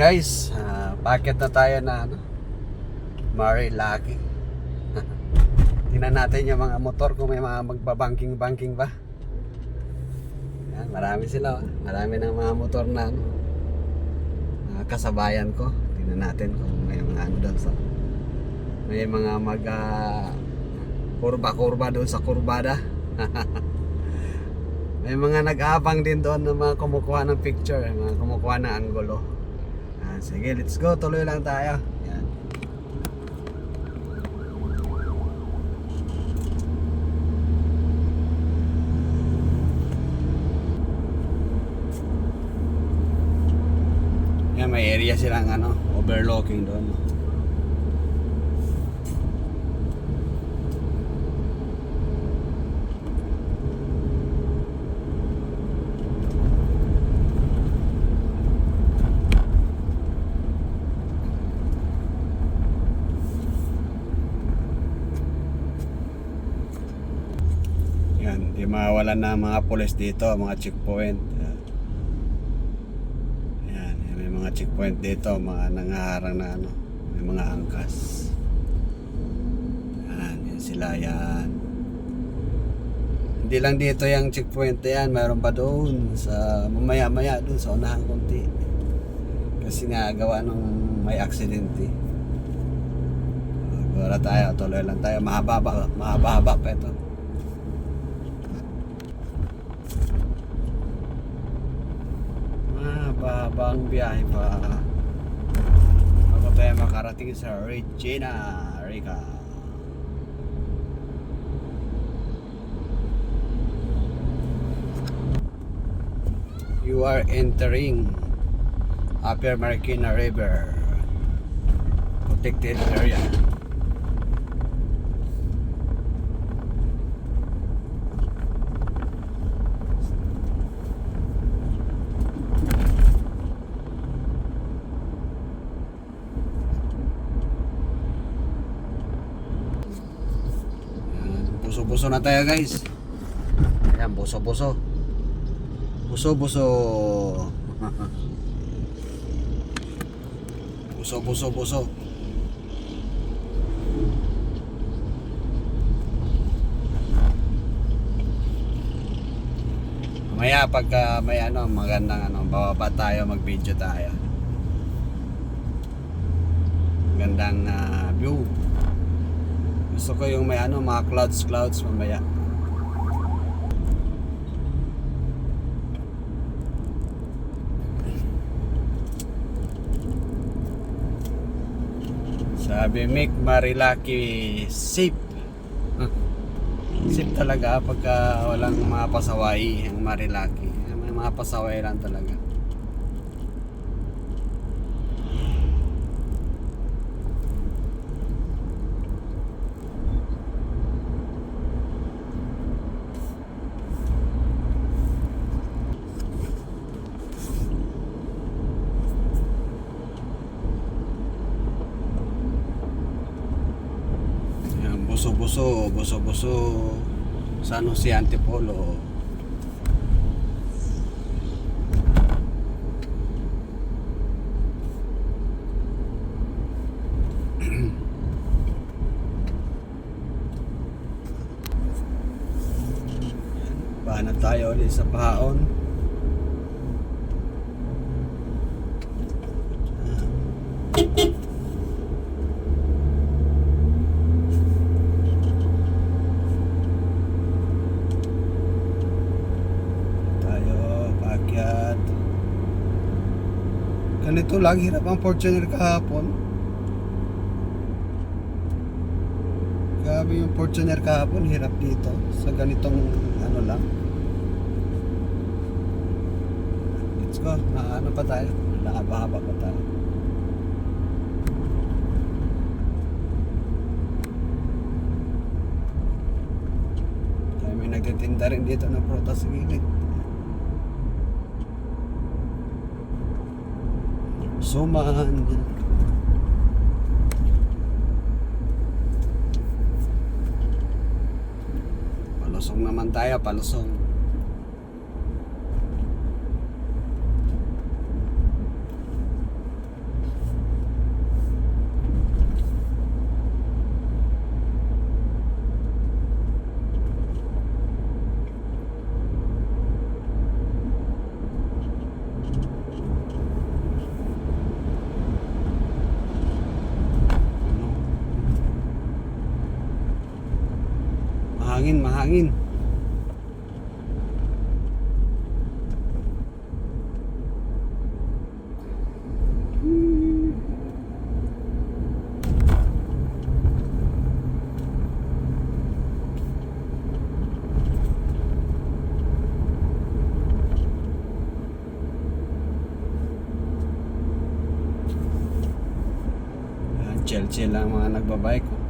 Guys, packet na tayo na Marilaki. Tingnan natin yung mga motor kung may mga magbabanking-banking ba. Yan, marami sila. Marami ng mga motor na kasabayan ko. Tingnan natin kung may mga doon sa may mga kurba-kurba doon sa kurbada. May mga nag-aabang din doon na mga kumukuha ng picture, mga kumukuha ng anggulo. Sige, let's go. Tuloy lang tayo. Yan. Yan, may area silang overlooking doon. Yan, di mawalan na mga pulis dito, mga checkpoint. Yan, may mga checkpoint dito, mga nangaharang na may mga angkas. Yan sila yan. Hindi lang dito yung checkpoint yan, mayroon pa doon sa mamaya-maya doon sa unahan konti. Kasi nga gawa nung may aksidente. Wala tayo, tuloy lang tayo, mahaba pa ito. Mahabang biyahe pa bago tayo makarating sa Regina Rica. You are entering Upper Marikina River protected area. Buso-buso na tayo, guys. Ayan, buso-buso. Buso-buso. Buso-buso-buso. Mamaya pagka may magandang bababa tayo, mag-video tayo. Magandang view. Gusto ko yung may mga clouds mamaya. Sabi Mick Marilaki, safe. Safe talaga pagka walang mga pasaway ang Marilaki. May mga pasaway lang talaga. Buso-buso San Jose Antipolo. Bahan na tayo ulit sa Pahaon. Ganito lang hirap ang Fortuner kahapon. Grabe yung Fortuner kahapon, hirap dito sa ganitong lang. Let's go, pa tayo, nakababa pa tayo. Kaya may nagtitinda rin dito ng prutas sa gilid. Suman. Palusong naman tayo, palusong. Mahangin, mahangin. Chill-chill lang mga nagbabike.